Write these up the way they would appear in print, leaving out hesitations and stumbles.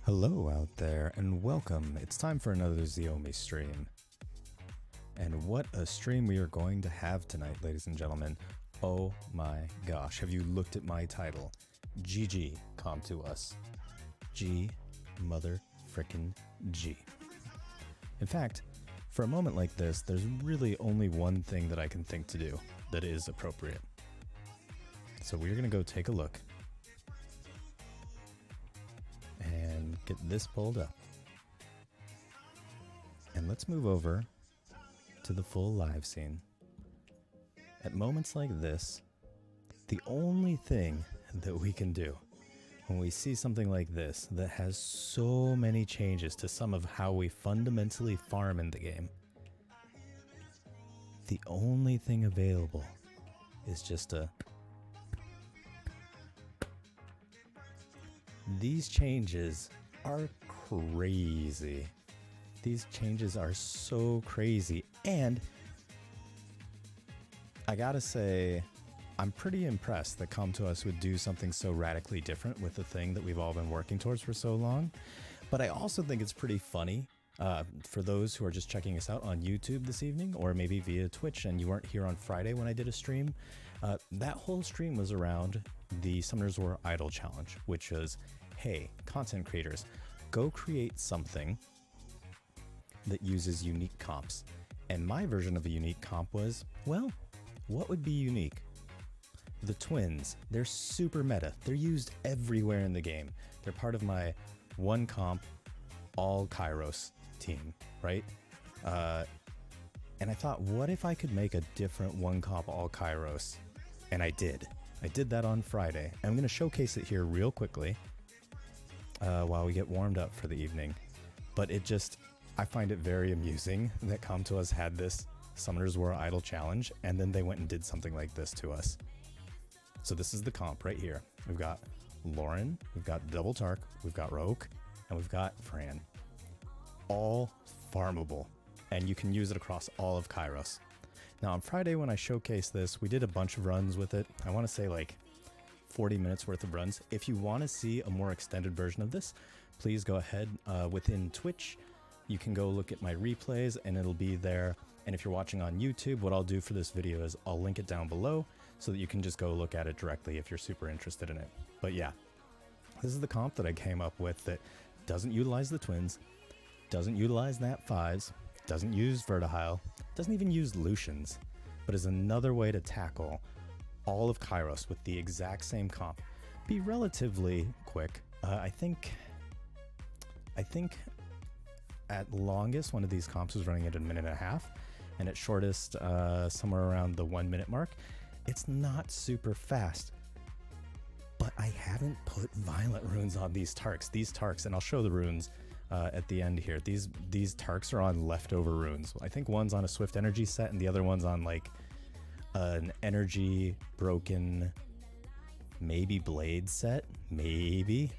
Hello out there and welcome. It's time for another Xiomi stream. And what a stream we are going to have tonight, ladies and gentlemen. Oh my gosh, have you looked at my title? GG, come to us. G mother frickin' G. In fact, for a moment like this, there's really only one thing that I can think to do that is appropriate. So we're gonna go take a look and get this pulled up. And let's move over to the full live scene. At moments like this, the only thing that we can do when we see something like this that has so many changes to some of how we fundamentally farm in the game, the only thing available is just a... These changes are crazy. These changes are so crazy. And I gotta say, I'm pretty impressed that Come To Us would do something so radically different with the thing that we've all been working towards for so long. But I also think it's pretty funny for those who are just checking us out on YouTube this evening, or maybe via Twitch and you weren't here on Friday when I did a stream. That whole stream was around the Summoners War Idol Challenge, which was, hey, content creators, go create something that uses unique comps. And my version of a unique comp was, well, what would be unique? The twins. They're super meta. They're used everywhere in the game. They're part of my one comp, all Kairos team, right? And I thought, what if I could make a different one comp, all Kairos? And I did. I did that on Friday. I'm going to showcase it here real quickly while we get warmed up for the evening. But it just, I find it very amusing that Come To Us had this Summoners War Idol Challenge, and then they went and did something like this to us. So this is the comp right here. We've got Lauren, we've got Double Tark, we've got Roke, and we've got Fran. All farmable, and you can use it across all of Kairos. Now on Friday when I showcased this, we did a bunch of runs with it. I want to say like 40 minutes worth of runs. If you want to see a more extended version of this, please go ahead within Twitch. You can go look at my replays and it'll be there. And if you're watching on YouTube, what I'll do for this video is I'll link it down below so that you can just go look at it directly if you're super interested in it. But yeah, this is the comp that I came up with that doesn't utilize the twins, doesn't utilize Nat 5s, doesn't use Vertihile, doesn't even use Lucians, but is another way to tackle all of Kairos with the exact same comp. Be relatively quick. I think at longest one of these comps was running at 1.5 minutes, and at shortest somewhere around the 1 minute mark. It's not super fast, but I haven't put violent runes on these Tarks. These Tarks, and I'll show the runes at the end here. These Tarks are on leftover runes. I think one's on a Swift Energy set and the other one's on like an Energy broken, maybe Blade set, maybe.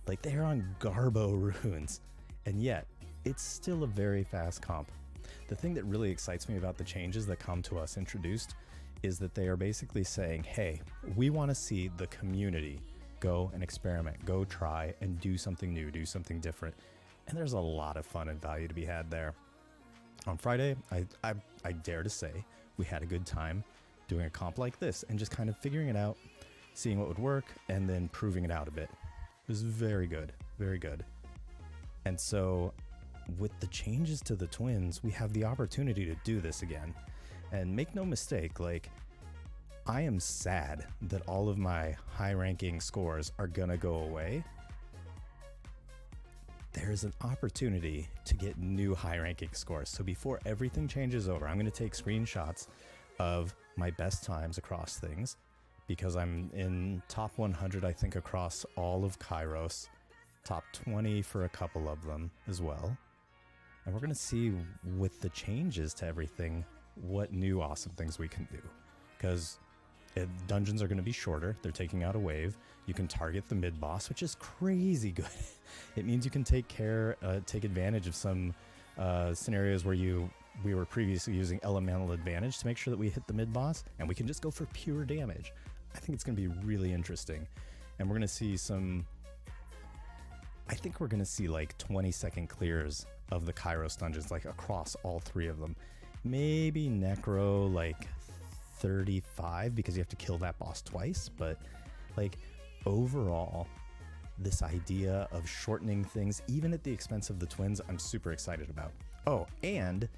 Like they're on Garbo runes, and yet it's still a very fast comp. The thing that really excites me about the changes that Come To Us introduced is that they are basically saying, hey, we want to see the community go and experiment, go try and do something new, do something different. And there's a lot of fun and value to be had there. On Friday, I dare to say we had a good time doing a comp like this and just kind of figuring it out, seeing what would work, and then proving it out a bit. It was very good, very good. And so with the changes to the twins, we have the opportunity to do this again. And make no mistake, like, I am sad that all of my high-ranking scores are gonna go away. There's an opportunity to get new high-ranking scores. So before everything changes over, I'm gonna take screenshots of my best times across things, because I'm in top 100, I think, across all of Kairos, top 20 for a couple of them as well. And we're gonna see with the changes to everything, what new awesome things we can do. Because dungeons are going to be shorter. They're taking out a wave. You can target the mid boss, which is crazy good. It means you can take advantage of some scenarios where we were previously using elemental advantage to make sure that we hit the mid boss, and we can just go for pure damage. I think it's going to be really interesting. And we're going to see some I think we're going to see like 20-second clears of the Kairos dungeons, like across all 3 of them. Maybe Necro like 35 because you have to kill that boss twice, but like overall, this idea of shortening things, even at the expense of the twins, I'm super excited about. Oh, and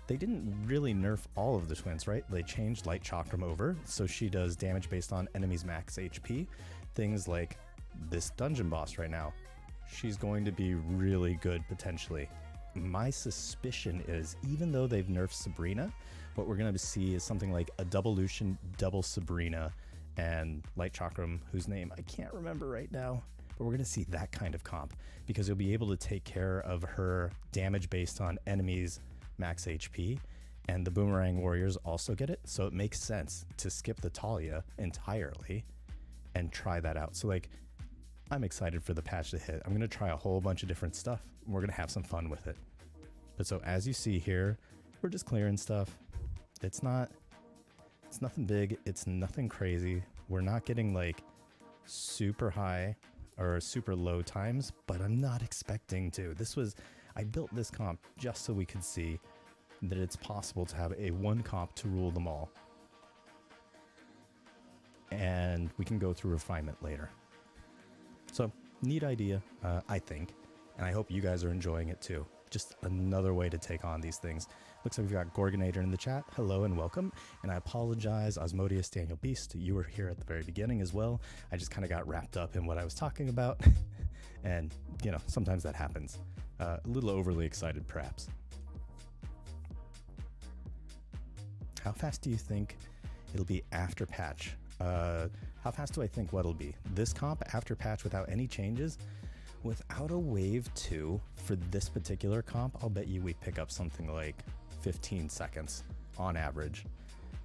they didn't really nerf all of the twins, right? They changed Light Chakram over, so she does damage based on enemies' max HP. Things like this dungeon boss right now, she's going to be really good potentially. My suspicion is, even though they've nerfed Sabrina, what we're going to see is something like a double Lucian, double Sabrina, and Light Chakram, whose name I can't remember right now. But we're going to see that kind of comp, because you'll be able to take care of her damage based on enemies' max HP, and the Boomerang Warriors also get it, so it makes sense to skip the Talia entirely and try that out. So like, I'm excited for the patch to hit. I'm going to try a whole bunch of different stuff, and we're going to have some fun with it. But so as you see here, we're just clearing stuff. It's nothing big, it's nothing crazy. We're not getting like super high or super low times, but I'm not expecting to. I built this comp just so we could see that it's possible to have a one comp to rule them all. And we can go through refinement later. So, neat idea, I think. And I hope you guys are enjoying it too. Just another way to take on these things. Looks like we've got Gorgonator in the chat. Hello and welcome. And I apologize, Osmodius Daniel Beast. You were here at the very beginning as well. I just kind of got wrapped up in what I was talking about. And, you know, sometimes that happens. A little overly excited, perhaps. How fast do you think it'll be after patch? How fast do I think what'll be? This comp after patch without any changes? Without a wave 2 for this particular comp, I'll bet you we pick up something like 15 seconds on average.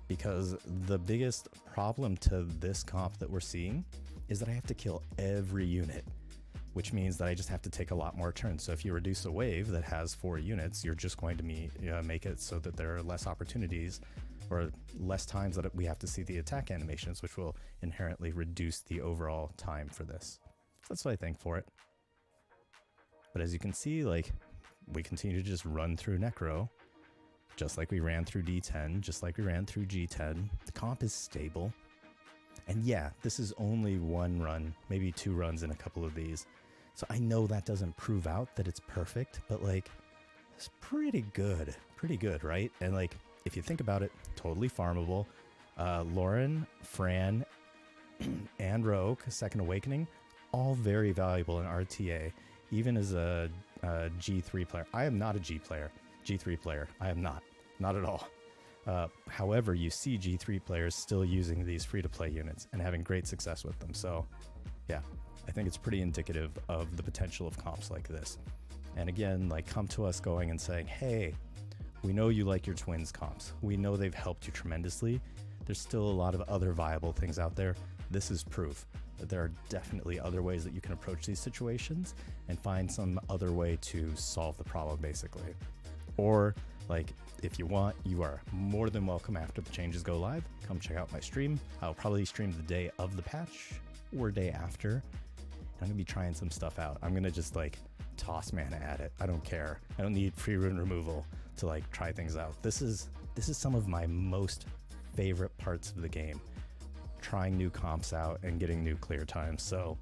Because the biggest problem to this comp that we're seeing is that I have to kill every unit, which means that I just have to take a lot more turns. So if you reduce a wave that has 4 units, you're just going to make it so that there are less opportunities or less times that we have to see the attack animations, which will inherently reduce the overall time for this. So that's what I think for it. But as you can see, like, we continue to just run through Necro, just like we ran through D10, just like we ran through G10. The comp is stable. And yeah, this is only 1 run, maybe 2 runs in a couple of these. So I know that doesn't prove out that it's perfect, but like, it's pretty good, right? And like, if you think about it, totally farmable. Lauren, Fran, and Rogue, Second Awakening, all very valuable in RTA. Even as a G3 player. I am not a G3 player. I am not at all. However, you see G3 players still using these free-to-play units and having great success with them. So yeah, I think it's pretty indicative of the potential of comps like this. And again, like, come to us going and saying, hey, we know you like your twins comps. We know they've helped you tremendously. There's still a lot of other viable things out there. This is proof that there are definitely other ways that you can approach these situations and find some other way to solve the problem, basically. Or, like, if you want, you are more than welcome after the changes go live. Come check out my stream. I'll probably stream the day of the patch or day after. And I'm gonna be trying some stuff out. I'm gonna just like toss mana at it. I don't care. I don't need free rune removal to like try things out. This is some of my most favorite parts of the game. Trying new comps out and getting new clear times. So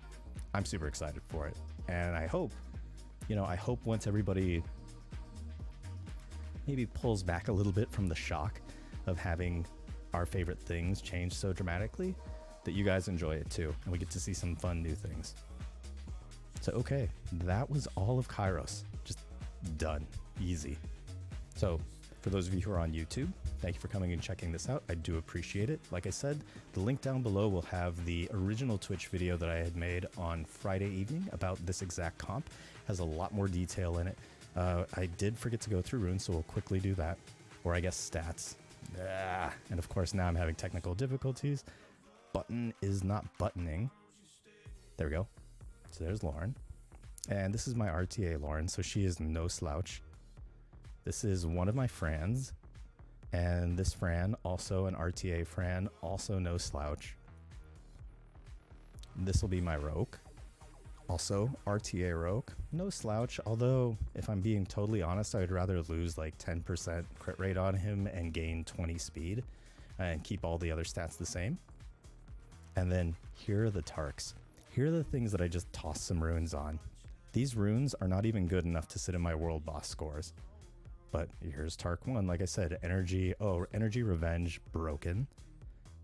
I'm super excited for it. And I hope once everybody maybe pulls back a little bit from the shock of having our favorite things change so dramatically, that you guys enjoy it too. And we get to see some fun new things. So, okay, that was all of Kairos. Just done. Easy. So for those of you who are on YouTube, thank you for coming and checking this out. I do appreciate it. Like I said, the link down below will have the original Twitch video that I had made on Friday evening about this exact comp. It has a lot more detail in it. I did forget to go through runes, so we'll quickly do that. Or I guess stats. And of course, now I'm having technical difficulties. Button is not buttoning. There we go. So there's Lauren. And this is my RTA Lauren, so she is no slouch. This is one of my Frans. And this Fran, also an RTA Fran, also no slouch. This will be my Roke. Also, RTA Rogue, no slouch, although if I'm being totally honest, I would rather lose like 10% crit rate on him and gain 20 speed and keep all the other stats the same. And then here are the Tarks. Here are the things that I just tossed some runes on. These runes are not even good enough to sit in my world boss scores. But here's Tark 1, like I said, energy revenge broken.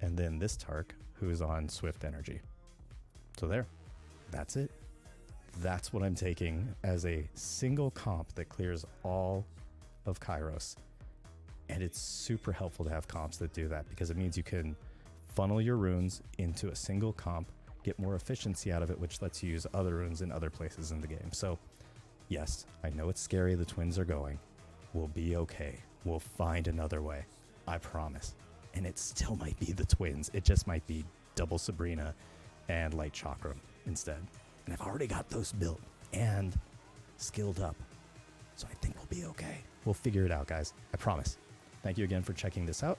And then this Tark who's on swift energy. So there, that's it. That's what I'm taking as a single comp that clears all of Kairos. And it's super helpful to have comps that do that because it means you can funnel your runes into a single comp, get more efficiency out of it, which lets you use other runes in other places in the game. So yes, I know it's scary the twins are going. We'll be okay. We'll find another way. I promise. And it still might be the twins. It just might be double Sabrina and light chakram instead. And I've already got those built and skilled up. So I think we'll be okay. We'll figure it out, guys. I promise. Thank you again for checking this out.